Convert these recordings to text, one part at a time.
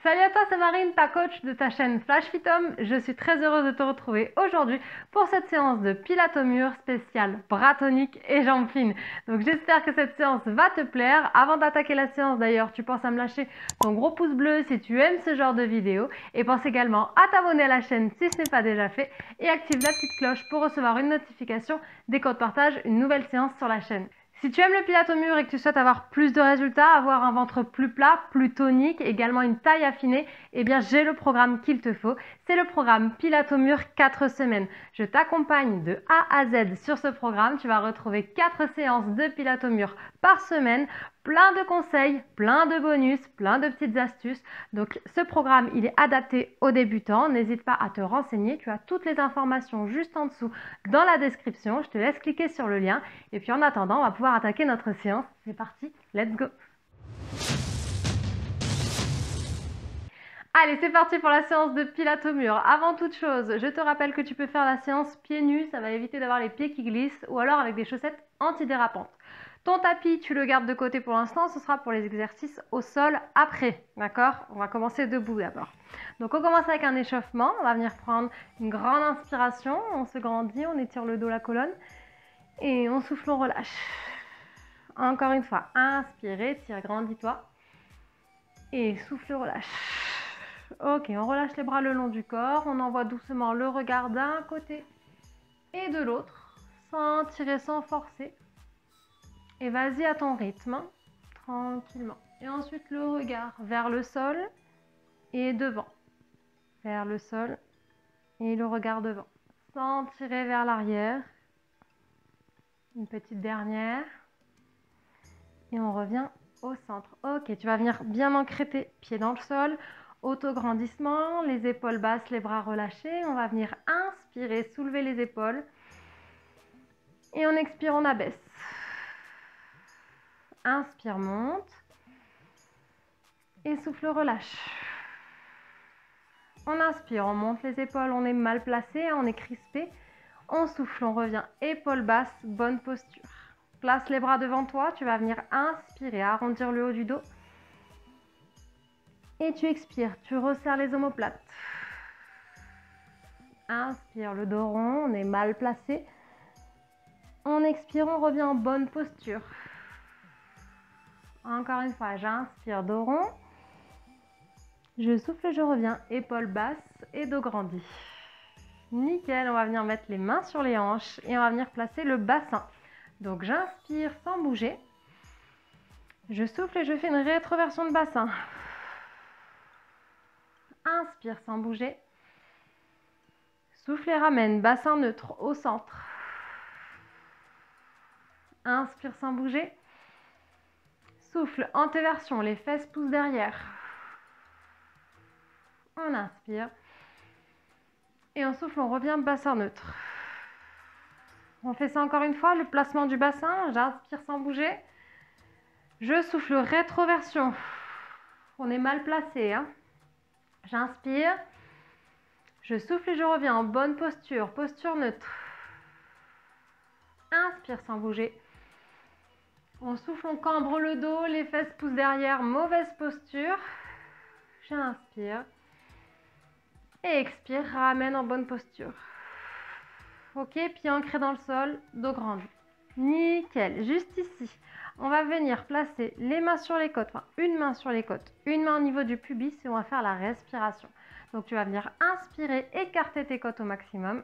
Salut à toi, c'est Marine, ta coach de ta chaîne Flash Fit Home. Je suis très heureuse de te retrouver aujourd'hui pour cette séance de pilates au mur spéciale bras toniques et jambes fines. Donc j'espère que cette séance va te plaire. Avant d'attaquer la séance d'ailleurs, tu penses à me lâcher ton gros pouce bleu si tu aimes ce genre de vidéo. Et pense également à t'abonner à la chaîne si ce n'est pas déjà fait. Et active la petite cloche pour recevoir une notification dès qu'on te partage une nouvelle séance sur la chaîne. Si tu aimes le pilates au mur et que tu souhaites avoir plus de résultats, avoir un ventre plus plat, plus tonique, également une taille affinée, eh bien j'ai le programme qu'il te faut. C'est le programme Pilates au mur 4 semaines. Je t'accompagne de A à Z sur ce programme. Tu vas retrouver 4 séances de pilates au mur par semaine. Plein de conseils, plein de bonus, plein de petites astuces. Donc ce programme, il est adapté aux débutants. N'hésite pas à te renseigner. Tu as toutes les informations juste en dessous dans la description. Je te laisse cliquer sur le lien. Et puis en attendant, on va pouvoir attaquer notre séance. C'est parti, let's go! Allez, c'est parti pour la séance de pilates au mur. Avant toute chose, je te rappelle que tu peux faire la séance pieds nus. Ça va éviter d'avoir les pieds qui glissent ou alors avec des chaussettes antidérapantes. Ton tapis, tu le gardes de côté pour l'instant, ce sera pour les exercices au sol après, d'accord? On va commencer debout d'abord. Donc on commence avec un échauffement, on va venir prendre une grande inspiration, on se grandit, on étire le dos, la colonne, et on souffle, on relâche. Encore une fois, inspire, étire, grandis-toi, et souffle, relâche. Ok, on relâche les bras le long du corps, on envoie doucement le regard d'un côté et de l'autre, sans tirer, sans forcer. Et vas-y à ton rythme, tranquillement. Et ensuite le regard vers le sol et devant. Vers le sol et le regard devant. Sans tirer vers l'arrière. Une petite dernière. Et on revient au centre. Ok, tu vas venir bien ancrer tes pieds dans le sol. Autograndissement, les épaules basses, les bras relâchés. On va venir inspirer, soulever les épaules. Et on expire, on abaisse. Inspire, monte. Et souffle, relâche. On inspire, on monte les épaules, on est mal placé, on est crispé. On souffle, on revient, épaules basses, bonne posture. Place les bras devant toi, tu vas venir inspirer, arrondir le haut du dos. Et tu expires, tu resserres les omoplates. Inspire, le dos rond, on est mal placé. On expire, on revient en bonne posture. Encore une fois, j'inspire, dos rond. Je souffle, je reviens, épaules basses et dos grandi. Nickel, on va venir mettre les mains sur les hanches et on va venir placer le bassin. Donc j'inspire sans bouger. Je souffle et je fais une rétroversion de bassin. Inspire sans bouger. Souffle et ramène, bassin neutre au centre. Inspire sans bouger. Souffle, antéversion, les fesses poussent derrière. On inspire. Et on souffle, on revient bassin neutre. On fait ça encore une fois, le placement du bassin. J'inspire sans bouger. Je souffle, rétroversion. On est mal placé, hein. J'inspire. Je souffle et je reviens en bonne posture, posture neutre. Inspire sans bouger. On souffle, on cambre le dos, les fesses poussent derrière, mauvaise posture. J'inspire. Et expire, ramène en bonne posture. Ok, pied ancré dans le sol, dos grandi. Nickel, juste ici. On va venir placer les mains sur les côtes, enfin une main sur les côtes, une main au niveau du pubis et on va faire la respiration. Donc tu vas venir inspirer, écarter tes côtes au maximum.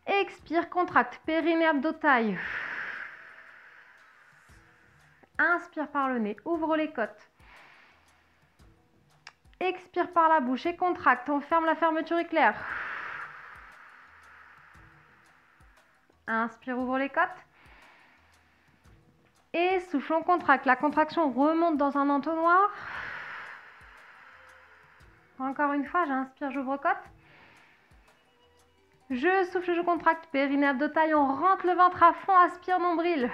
Expire, contracte, périnée, abdos, taille. Inspire par le nez, ouvre les côtes. Expire par la bouche et contracte, on ferme la fermeture éclair. Inspire, ouvre les côtes. Et souffle, on contracte. La contraction remonte dans un entonnoir. Encore une fois, j'inspire, j'ouvre côte. Je souffle, je contracte. Périnée, abdos, taille. On rentre le ventre à fond, aspire, nombril.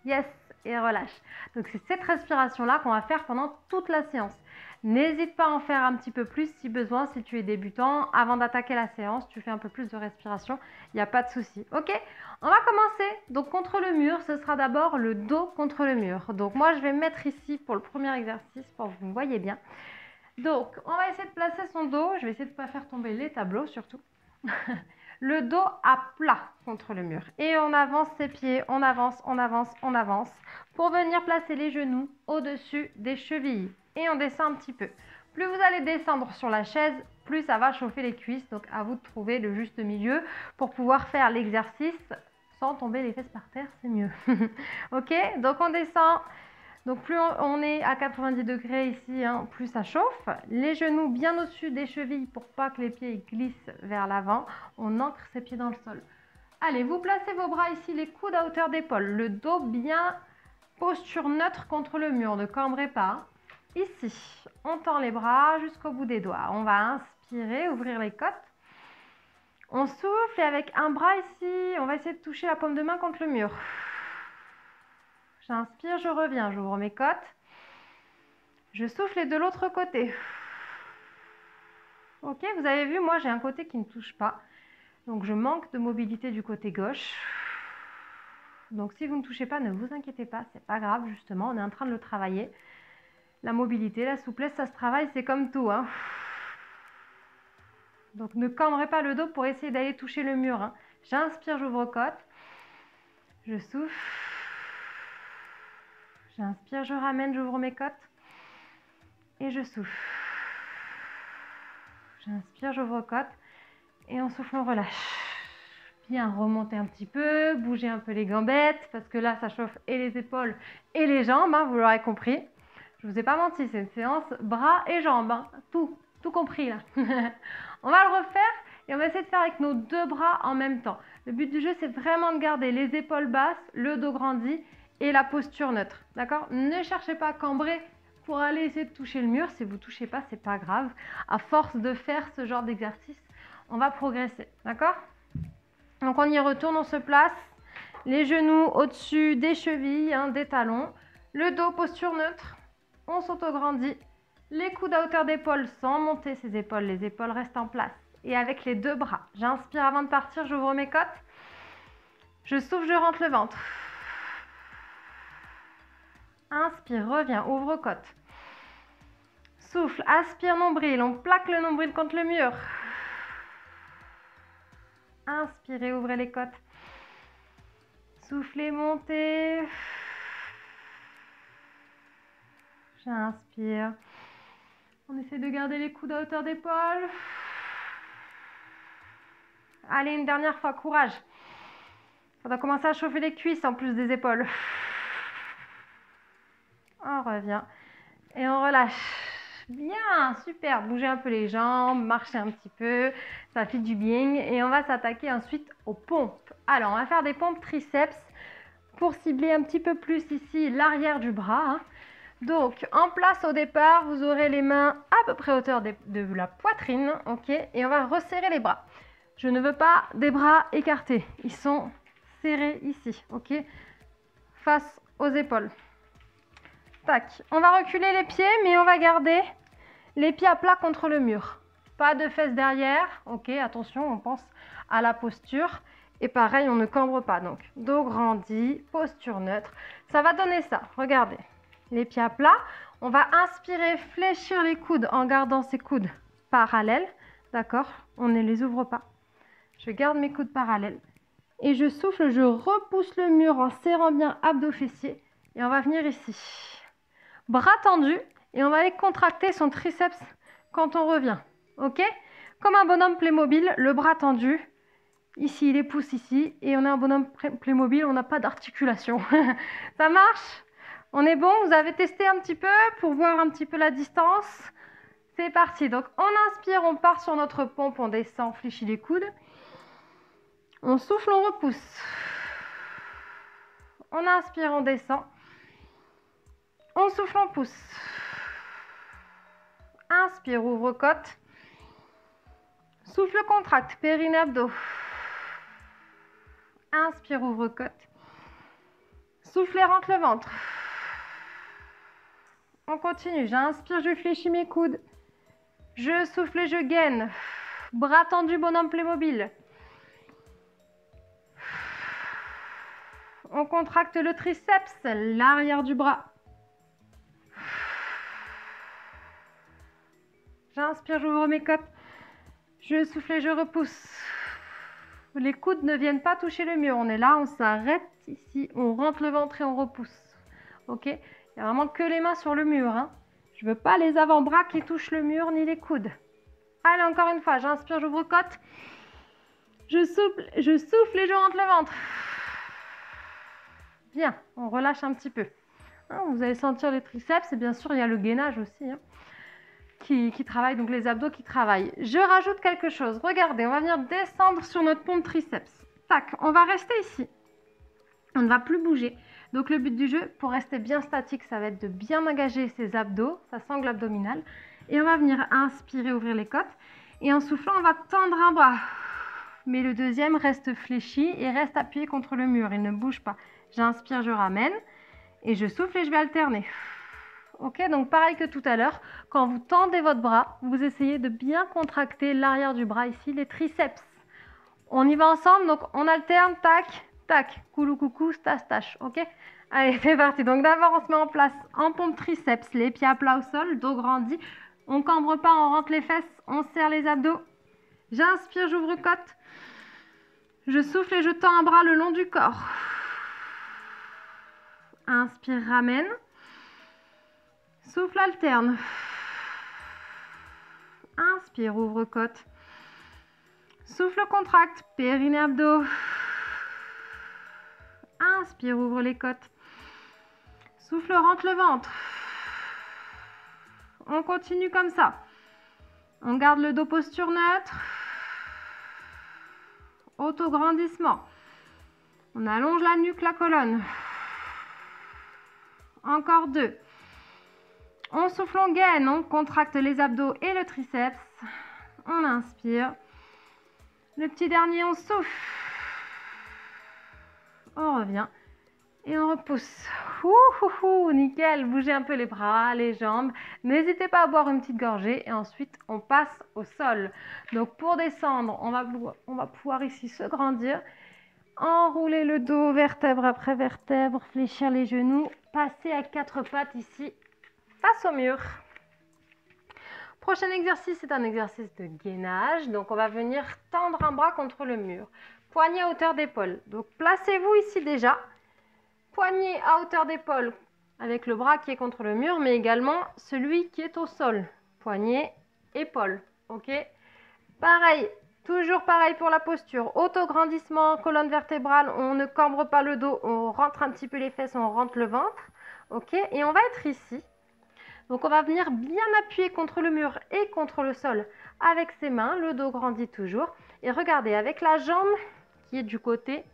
Yes. et relâche. Donc c'est cette respiration-là qu'on va faire pendant toute la séance. N'hésite pas à en faire un petit peu plus si besoin, si tu es débutant. Avant d'attaquer la séance, tu fais un peu plus de respiration, il n'y a pas de souci. Ok, on va commencer. Donc contre le mur, ce sera d'abord le dos contre le mur. Donc moi, je vais me mettre ici pour le premier exercice, pour que vous me voyez bien. Donc, on va essayer de placer son dos. Je vais essayer de ne pas faire tomber les tableaux, surtout. Le dos à plat contre le mur. Et on avance ses pieds, on avance, on avance, on avance. Pour venir placer les genoux au-dessus des chevilles. Et on descend un petit peu. Plus vous allez descendre sur la chaise, plus ça va chauffer les cuisses. Donc, à vous de trouver le juste milieu pour pouvoir faire l'exercice sans tomber les fesses par terre, c'est mieux. Ok, donc on descend. Donc plus on est à 90 degrés ici, hein, plus ça chauffe. Les genoux bien au-dessus des chevilles pour pas que les pieds glissent vers l'avant. On ancre ses pieds dans le sol. Allez, vous placez vos bras ici, les coudes à hauteur d'épaule. Le dos bien, posture neutre contre le mur, ne cambrez pas. Ici, on tend les bras jusqu'au bout des doigts. On va inspirer, ouvrir les côtes. On souffle et avec un bras ici, on va essayer de toucher la paume de main contre le mur. J'inspire, je reviens, j'ouvre mes côtes. Je souffle et de l'autre côté. Ok, vous avez vu, moi j'ai un côté qui ne touche pas. Donc je manque de mobilité du côté gauche. Donc si vous ne touchez pas, ne vous inquiétez pas, c'est pas grave justement, on est en train de le travailler. La mobilité, la souplesse, ça se travaille, c'est comme tout, hein. Donc ne cambrez pas le dos pour essayer d'aller toucher le mur, hein. J'inspire, j'ouvre côte. Je souffle. J'inspire, je ramène, j'ouvre mes côtes. Et je souffle. J'inspire, j'ouvre côte. Et on souffle, on relâche. Bien, remontez un petit peu, bougez un peu les gambettes, parce que là, ça chauffe et les épaules et les jambes, hein, vous l'aurez compris. Je vous ai pas menti, c'est une séance bras et jambes, hein, tout compris là. On va le refaire et on va essayer de faire avec nos deux bras en même temps. Le but du jeu, c'est vraiment de garder les épaules basses, le dos grandi et la posture neutre, d'accord? Ne cherchez pas à cambrer pour aller essayer de toucher le mur. Si vous ne touchez pas, c'est pas grave. À force de faire ce genre d'exercice, on va progresser, d'accord? Donc on y retourne, on se place, les genoux au-dessus des chevilles, hein, des talons, le dos, posture neutre, on s'autograndit, les coudes à hauteur d'épaule sans monter ses épaules, les épaules restent en place. Et avec les deux bras, j'inspire avant de partir, j'ouvre mes côtes, je souffle, je rentre le ventre. Inspire, reviens, ouvre côte. Souffle, aspire nombril, on plaque le nombril contre le mur. Inspirez, ouvrez les côtes. Soufflez, montez. J'inspire. On essaie de garder les coudes à hauteur d'épaule. Allez, une dernière fois, courage. On va commencer à chauffer les cuisses en plus des épaules. On revient et on relâche. Bien, super. Bougez un peu les jambes, marchez un petit peu, ça fait du bien. Et on va s'attaquer ensuite aux pompes. Alors, on va faire des pompes triceps pour cibler un petit peu plus ici l'arrière du bras, hein. Donc, en place au départ, vous aurez les mains à peu près à hauteur de la poitrine, ok? Et on va resserrer les bras. Je ne veux pas des bras écartés, ils sont serrés ici, ok? Face aux épaules. Tac, on va reculer les pieds, mais on va garder les pieds à plat contre le mur. Pas de fesses derrière, ok, attention, on pense à la posture. Et pareil, on ne cambre pas, donc dos grandi, posture neutre. Ça va donner ça, regardez. Les pieds à plat, on va inspirer, fléchir les coudes en gardant ces coudes parallèles, d'accord? On ne les ouvre pas. Je garde mes coudes parallèles. Et je souffle, je repousse le mur en serrant bien abdos fessiers. Et on va venir ici. Bras tendus et on va aller contracter son triceps quand on revient, ok? Comme un bonhomme Playmobil, le bras tendu, ici les pouces ici, et on est un bonhomme Playmobil, on n'a pas d'articulation. Ça marche? On est bon? Vous avez testé un petit peu pour voir un petit peu la distance? C'est parti, donc on inspire, on part sur notre pompe, on descend, on fléchit les coudes. On souffle, on repousse. On inspire, on descend. On souffle, on pousse. Inspire, ouvre côte. Souffle, contracte, périnée, abdos. Inspire, ouvre côte. Soufflez, rentre le ventre. On continue. J'inspire, je fléchis mes coudes. Je souffle et je gaine. Bras tendus, bonhomme Playmobil. On contracte le triceps, l'arrière du bras. J'inspire, j'ouvre mes côtes. Je souffle et je repousse. Les coudes ne viennent pas toucher le mur. On est là, on s'arrête ici. On rentre le ventre et on repousse. Ok? Il n'y a vraiment que les mains sur le mur. Hein. Je ne veux pas les avant-bras qui touchent le mur ni les coudes. Allez, encore une fois. J'inspire, j'ouvre côte. Je souffle et je rentre le ventre. Bien, on relâche un petit peu. Hein, vous allez sentir les triceps et bien sûr, il y a le gainage aussi. Hein. Qui travaille, donc les abdos qui travaillent. Je rajoute quelque chose. Regardez, on va venir descendre sur notre pompe triceps. Tac, on va rester ici. On ne va plus bouger. Donc le but du jeu, pour rester bien statique, ça va être de bien engager ses abdos, sa sangle abdominale. Et on va venir inspirer, ouvrir les côtes. Et en soufflant, on va tendre un bras. Mais le deuxième reste fléchi et reste appuyé contre le mur. Il ne bouge pas. J'inspire, je ramène. Et je souffle et je vais alterner. Ok, donc pareil que tout à l'heure, quand vous tendez votre bras, vous essayez de bien contracter l'arrière du bras ici, les triceps. On y va ensemble, donc on alterne, tac, tac, coulou coucou, stache, stache, ok? Allez, c'est parti. Donc d'abord, on se met en place en pompe triceps, les pieds à plat au sol, dos grandi. On cambre pas, on rentre les fesses, on serre les abdos. J'inspire, j'ouvre côte. Je souffle et je tends un bras le long du corps. Inspire, ramène. Souffle, alterne. Inspire, ouvre côte. Souffle, contracte, périnée, abdos. Inspire, ouvre les côtes. Souffle, rentre le ventre. On continue comme ça. On garde le dos posture neutre. Autograndissement. On allonge la nuque, la colonne. Encore 2. On souffle, on gaine, on contracte les abdos et le triceps. On inspire. Le petit dernier, on souffle. On revient et on repousse. Nickel, bougez un peu les bras, les jambes. N'hésitez pas à boire une petite gorgée et ensuite on passe au sol. Donc pour descendre, on va pouvoir ici se grandir. Enrouler le dos, vertèbre après vertèbre, fléchir les genoux, passer à 4 pattes ici. Face au mur. Prochain exercice, c'est un exercice de gainage. Donc, on va venir tendre un bras contre le mur. Poignet à hauteur d'épaule. Donc, placez-vous ici déjà. Poignet à hauteur d'épaule avec le bras qui est contre le mur, mais également celui qui est au sol. Poignet, épaule. Ok? Pareil, toujours pareil pour la posture. Autograndissement, colonne vertébrale. On ne cambre pas le dos. On rentre un petit peu les fesses, on rentre le ventre. Ok? Et on va être ici. Donc on va venir bien appuyer contre le mur et contre le sol avec ses mains, le dos grandit toujours. Et regardez, avec la jambe qui est du côté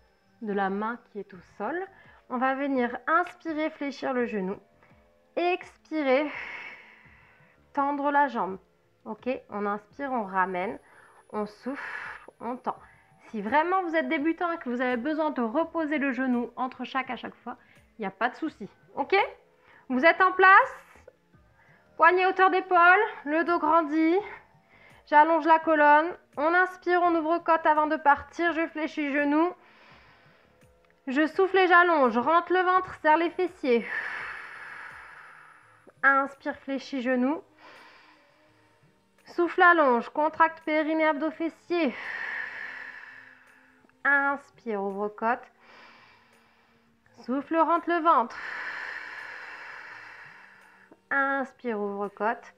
de la main qui est au sol, on va venir inspirer, fléchir le genou. Expirer, tendre la jambe. Ok, on inspire, on ramène, on souffle, on tend. Si vraiment vous êtes débutant et que vous avez besoin de reposer le genou entre chaque à chaque fois, il n'y a pas de souci. Ok? Vous êtes en place? Poignet hauteur d'épaule, le dos grandit, j'allonge la colonne, on inspire, on ouvre côte avant de partir, je fléchis genou, je souffle et j'allonge, rentre le ventre, serre les fessiers, inspire, fléchis genou, souffle, allonge, contracte périnée, abdos, fessiers, inspire, ouvre côte, souffle, rentre le ventre. Inspire, ouvre côte.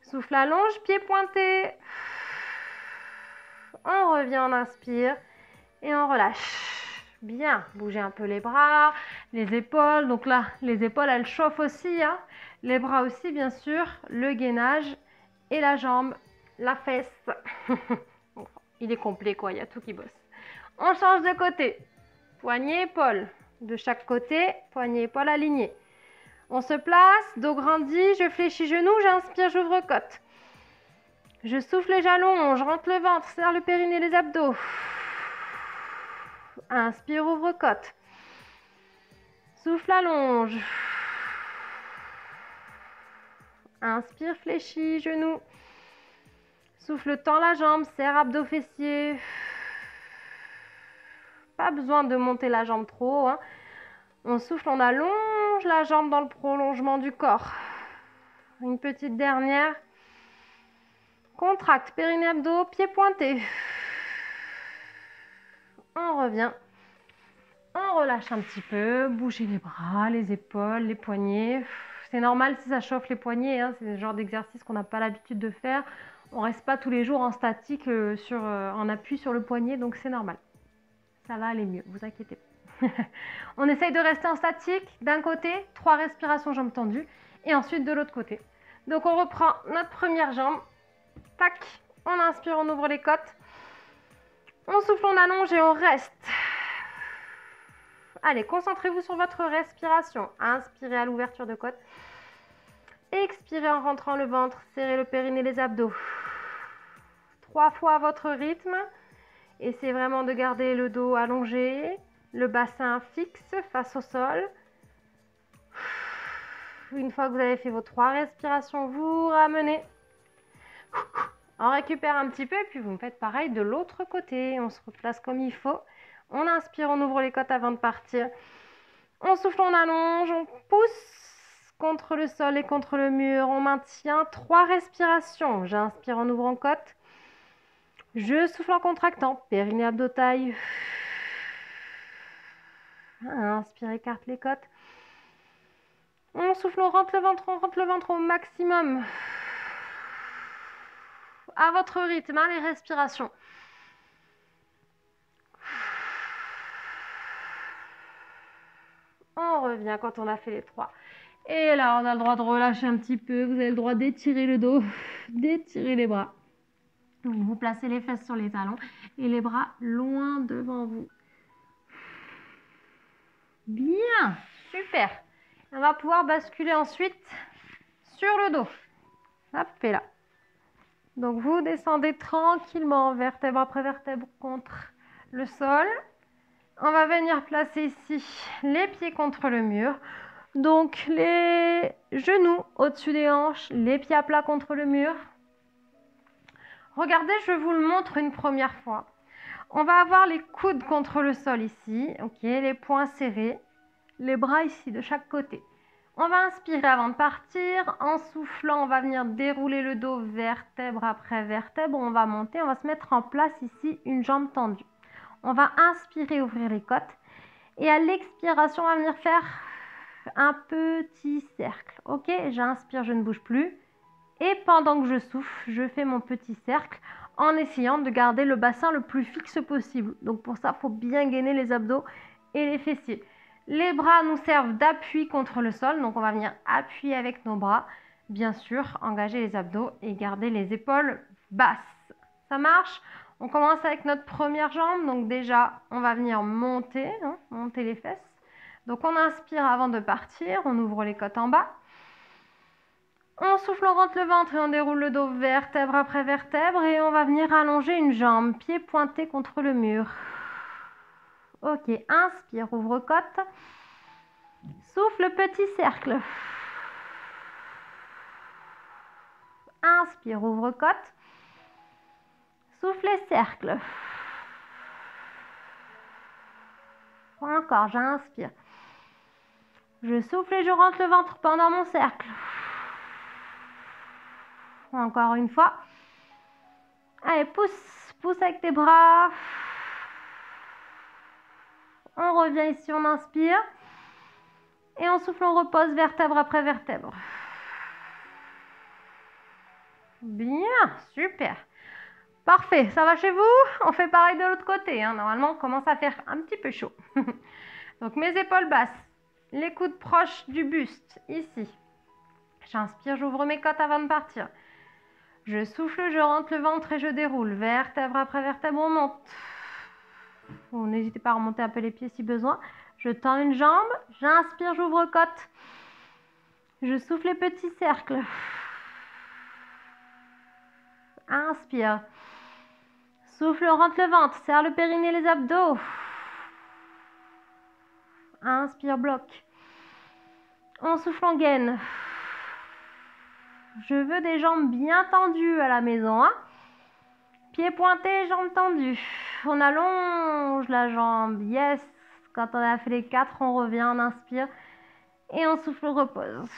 Souffle, allonge, pied pointé. On revient, on inspire et on relâche. Bien, bougez un peu les bras, les épaules. Donc là, les épaules, elles chauffent aussi. Hein. Les bras aussi, bien sûr. Le gainage et la jambe, la fesse. Il est complet, quoi. Il y a tout qui bosse. On change de côté. Poignet, épaule. De chaque côté, poignet, épaule alignés. On se place, dos grandi, je fléchis genou, j'inspire, j'ouvre côte. Je souffle et j'allonge, je rentre le ventre, serre le périnée, les abdos. Inspire, ouvre côte. Souffle, allonge. Inspire, fléchis, genou. Souffle, tends la jambe, serre abdos fessiers. Pas besoin de monter la jambe trop haut, hein. On souffle, on allonge la jambe dans le prolongement du corps. Une petite dernière. Contracte, périnée, abdos, pieds pointés. On revient. On relâche un petit peu. Bougez les bras, les épaules, les poignets. C'est normal si ça chauffe les poignets, hein. C'est le genre d'exercice qu'on n'a pas l'habitude de faire. On ne reste pas tous les jours en statique en appui sur le poignet, donc c'est normal. Ça va aller mieux, vous inquiétez pas. On essaye de rester en statique. D'un côté, 3 respirations jambes tendues. Et ensuite de l'autre côté. Donc on reprend notre première jambe. Tac, on inspire, on ouvre les côtes. On souffle, on allonge et on reste. Allez, concentrez-vous sur votre respiration. Inspirez à l'ouverture de côte. Expirez en rentrant le ventre. Serrez le périnée, les abdos. 3 fois à votre rythme. Essayez vraiment de garder le dos allongé, le bassin fixe face au sol. Une fois que vous avez fait vos 3 respirations, vous ramenez. On récupère un petit peu et puis vous me faites pareil de l'autre côté. On se replace comme il faut. On inspire, on ouvre les côtes avant de partir. On souffle, on allonge, on pousse contre le sol et contre le mur. On maintient 3 respirations. J'inspire en ouvrant côte. Je souffle en contractant. Périnée, abdos, taille. Inspire, écarte les côtes. On souffle, on rentre le ventre au maximum. À votre rythme, hein, les respirations. On revient quand on a fait les 3. Et là, on a le droit de relâcher un petit peu. Vous avez le droit d'étirer le dos, d'étirer les bras. Vous placez les fesses sur les talons et les bras loin devant vous. Bien, super. On va pouvoir basculer ensuite sur le dos. Hop, et là. Donc vous descendez tranquillement, vertèbre après vertèbre contre le sol. On va venir placer ici les pieds contre le mur. Donc les genoux au-dessus des hanches, les pieds à plat contre le mur. Regardez, je vous le montre une première fois. On va avoir les coudes contre le sol ici, ok, les poings serrés, les bras ici de chaque côté. On va inspirer avant de partir. En soufflant, on va venir dérouler le dos vertèbre après vertèbre. On va monter, on va se mettre en place ici, une jambe tendue. On va inspirer, ouvrir les côtes. Et à l'expiration, on va venir faire un petit cercle. Ok, j'inspire, je ne bouge plus. Et pendant que je souffle, je fais mon petit cercle en essayant de garder le bassin le plus fixe possible. Donc pour ça, il faut bien gainer les abdos et les fessiers. Les bras nous servent d'appui contre le sol, donc on va venir appuyer avec nos bras. Bien sûr, engager les abdos et garder les épaules basses. Ça marche? On commence avec notre première jambe, donc déjà, on va venir monter, hein, monter les fesses. Donc on inspire avant de partir, on ouvre les côtes en bas. On souffle, on rentre le ventre et on déroule le dos vertèbre après vertèbre et on va venir allonger une jambe, pied pointé contre le mur. Ok, inspire, ouvre côte. Souffle, petit cercle. Inspire, ouvre côte. Souffle, cercle. Encore, j'inspire. Je souffle et je rentre le ventre pendant mon cercle. Encore une fois. Allez, pousse, pousse avec tes bras. On revient ici, on inspire. Et on souffle, on repose vertèbre après vertèbre. Bien, super. Parfait, ça va chez vous? On fait pareil de l'autre côté, hein. Normalement, on commence à faire un petit peu chaud. Donc, mes épaules basses, les coudes proches du buste, ici. J'inspire, j'ouvre mes côtes avant de partir. Je souffle, je rentre le ventre et je déroule. Vertèbre après vertèbre, on monte. N'hésitez pas à remonter un peu les pieds si besoin. Je tends une jambe, j'inspire, j'ouvre côte. Je souffle les petits cercles. Inspire. Souffle, rentre le ventre, serre le périnée, les abdos. Inspire, bloque. On souffle en gaine. Je veux des jambes bien tendues à la maison, hein. Pieds pointés, jambes tendues. On allonge la jambe. Yes. Quand on a fait les 4, on revient, on inspire. Et on souffle, on repose.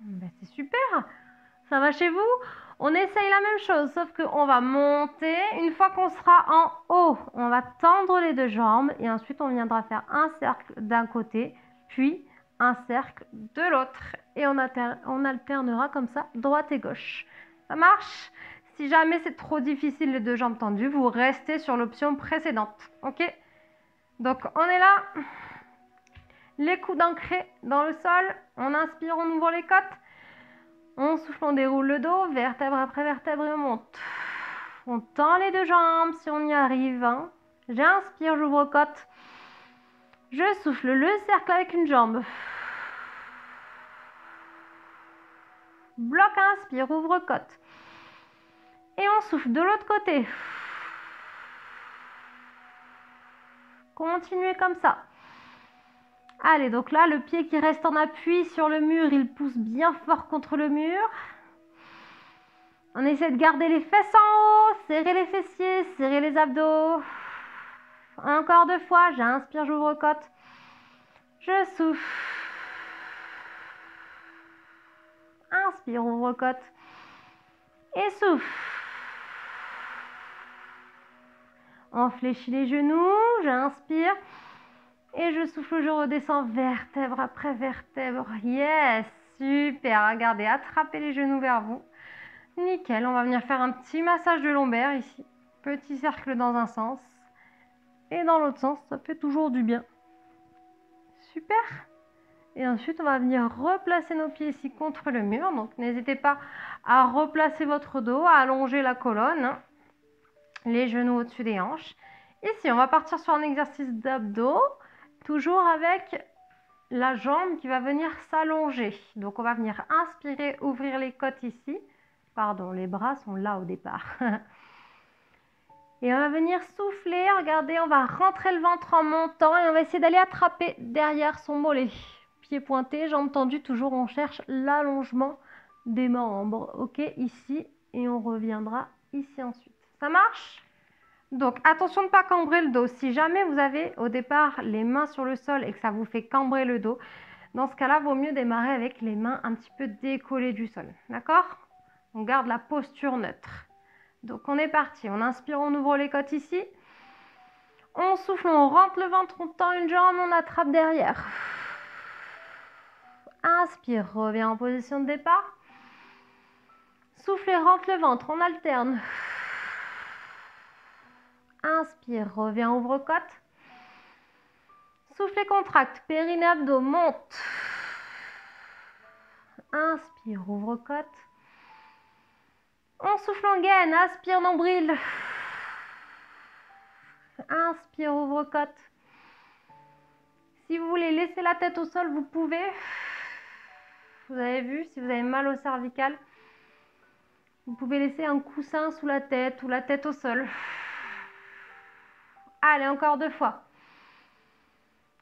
Ben, c'est super. Ça va chez vous? On essaye la même chose, sauf qu'on va monter. Une fois qu'on sera en haut, on va tendre les deux jambes. Et ensuite, on viendra faire un cercle d'un côté, puis un cercle de l'autre. Et on alternera comme ça, droite et gauche. Ça marche? Si jamais c'est trop difficile, les deux jambes tendues, vous restez sur l'option précédente. Ok? Donc, on est là. Les coudes ancrés dans le sol. On inspire, on ouvre les côtes. On souffle, on déroule le dos, vertèbre après vertèbre et on monte. On tend les deux jambes si on y arrive. Hein. J'inspire, j'ouvre côte. Je souffle le cercle avec une jambe. Bloc, inspire, ouvre côte. Et on souffle de l'autre côté. Continuez comme ça. Allez, donc là, le pied qui reste en appui sur le mur, il pousse bien fort contre le mur. On essaie de garder les fesses en haut, serrer les fessiers, serrer les abdos. Encore 2 fois, j'inspire, j'ouvre côte. Je souffle. Inspire, ouvre côte. Et souffle. On fléchit les genoux, j'inspire. Et je souffle, je redescends vertèbre après vertèbre. Yes, super. Regardez, attrapez les genoux vers vous. Nickel, on va venir faire un petit massage de lombaire ici. Petit cercle dans un sens. Et dans l'autre sens, ça fait toujours du bien. Super. Et ensuite, on va venir replacer nos pieds ici contre le mur. Donc, n'hésitez pas à replacer votre dos, à allonger la colonne. Les genoux au-dessus des hanches. Ici, on va partir sur un exercice d'abdos. Toujours avec la jambe qui va venir s'allonger. Donc, on va venir inspirer, ouvrir les côtes ici. Pardon, les bras sont là au départ. Et on va venir souffler. Regardez, on va rentrer le ventre en montant et on va essayer d'aller attraper derrière son mollet. Pieds pointés, jambes tendues. Toujours, on cherche l'allongement des membres. Ok, ici. Et on reviendra ici ensuite. Ça marche? Donc, attention de ne pas cambrer le dos. Si jamais vous avez au départ les mains sur le sol et que ça vous fait cambrer le dos, dans ce cas-là, vaut mieux démarrer avec les mains un petit peu décollées du sol. D'accord? On garde la posture neutre. Donc, on est parti. On inspire, on ouvre les côtes ici. On souffle, on rentre le ventre, on tend une jambe, on attrape derrière. Inspire, reviens en position de départ. Souffle et rentre le ventre, on alterne. Inspire, reviens, ouvre côte. Souffle et contracte, périnée, abdos, monte. Inspire, ouvre côte. On souffle en gaine, aspire, nombril. Inspire, ouvre côte. Si vous voulez laisser la tête au sol, vous pouvez. Vous avez vu, si vous avez mal au cervical, vous pouvez laisser un coussin sous la tête ou la tête au sol. Allez, encore 2 fois.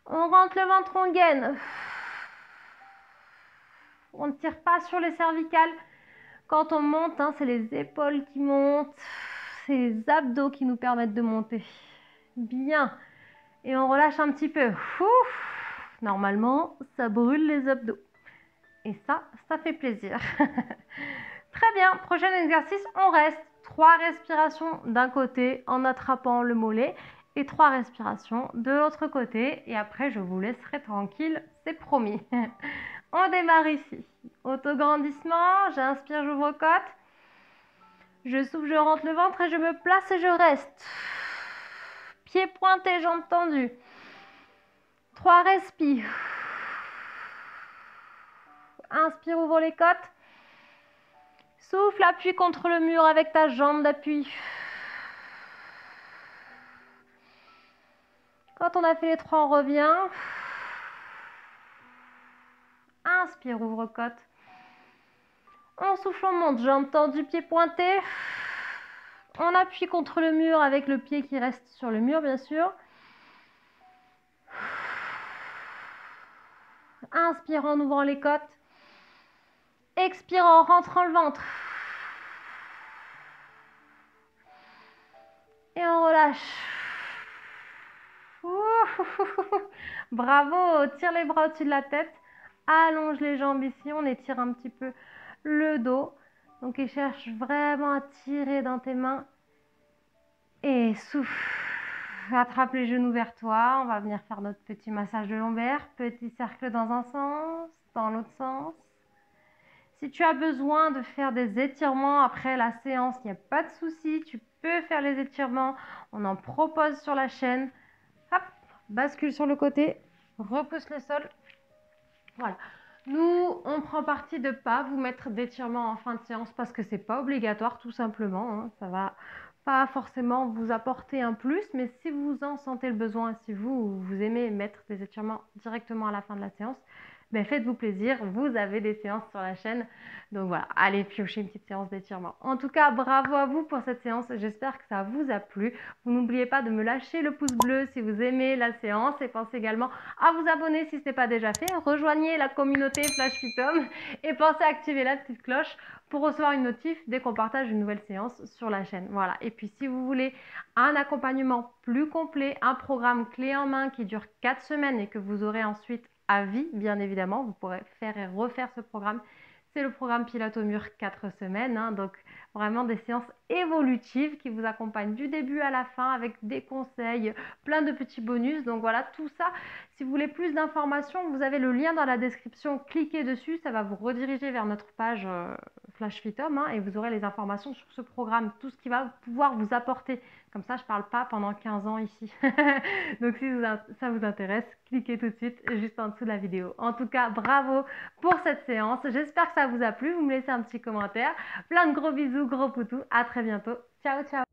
On rentre le ventre en gaine. On ne tire pas sur les cervicales. Quand on monte, hein, c'est les épaules qui montent. C'est les abdos qui nous permettent de monter. Bien. Et on relâche un petit peu. Ouf. Normalement, ça brûle les abdos. Et ça fait plaisir. Très bien. Prochain exercice, on reste 3 respirations d'un côté en attrapant le mollet et 3 respirations de l'autre côté. Et après, je vous laisserai tranquille, c'est promis. On démarre ici. Autograndissement, j'inspire, j'ouvre côte. Je souffle, je rentre le ventre et je me place et je reste. Pieds pointés, jambes tendues. 3 respires. Inspire, ouvre les côtes. Souffle, appuie contre le mur avec ta jambe d'appui. Quand on a fait les 3, on revient. Inspire, ouvre côte. On souffle, on monte, jambes tendues, pieds pointés. On appuie contre le mur avec le pied qui reste sur le mur, bien sûr. Inspire en ouvrant les côtes. Expire en rentrant le ventre. Et on relâche. Bravo, tire les bras au-dessus de la tête. Allonge les jambes ici, on étire un petit peu le dos. Donc il cherche vraiment à tirer dans tes mains. Et souffle. Attrape les genoux vers toi. On va venir faire notre petit massage de lombaire. Petit cercle dans un sens, dans l'autre sens. Si tu as besoin de faire des étirements après la séance, il n'y a pas de souci. Tu peux faire les étirements. On en propose sur la chaîne. Hop, bascule sur le côté. Repousse le sol. Voilà. Nous, on prend parti de ne pas vous mettre d'étirement en fin de séance parce que c'est pas obligatoire tout simplement. Hein. Ça va pas forcément vous apporter un plus, mais si vous en sentez le besoin, si vous aimez mettre des étirements directement à la fin de la séance, ben faites-vous plaisir, vous avez des séances sur la chaîne. Donc voilà, allez piocher une petite séance d'étirement. En tout cas, bravo à vous pour cette séance. J'espère que ça vous a plu. Vous n'oubliez pas de me lâcher le pouce bleu si vous aimez la séance et pensez également à vous abonner si ce n'est pas déjà fait. Rejoignez la communauté Flash Phytom et pensez à activer la petite cloche pour recevoir une notif dès qu'on partage une nouvelle séance sur la chaîne. Voilà. Et puis si vous voulez un accompagnement plus complet, un programme clé en main qui dure 4 semaines et que vous aurez ensuite à vie, bien évidemment, vous pourrez faire et refaire ce programme. C'est le programme Pilates au mur 4 semaines, hein, donc vraiment des séances évolutives qui vous accompagnent du début à la fin avec des conseils, plein de petits bonus. Donc voilà, tout ça. Si vous voulez plus d'informations, vous avez le lien dans la description. Cliquez dessus, ça va vous rediriger vers notre page Flash Phytom, hein, et vous aurez les informations sur ce programme, tout ce qui va pouvoir vous apporter. Comme ça, je ne parle pas pendant 15 ans ici. Donc si ça vous intéresse, cliquez tout de suite juste en dessous de la vidéo. En tout cas, bravo pour cette séance. J'espère que ça vous a plu. Vous me laissez un petit commentaire. Plein de gros bisous, gros poutous. À très bientôt. Ciao, ciao.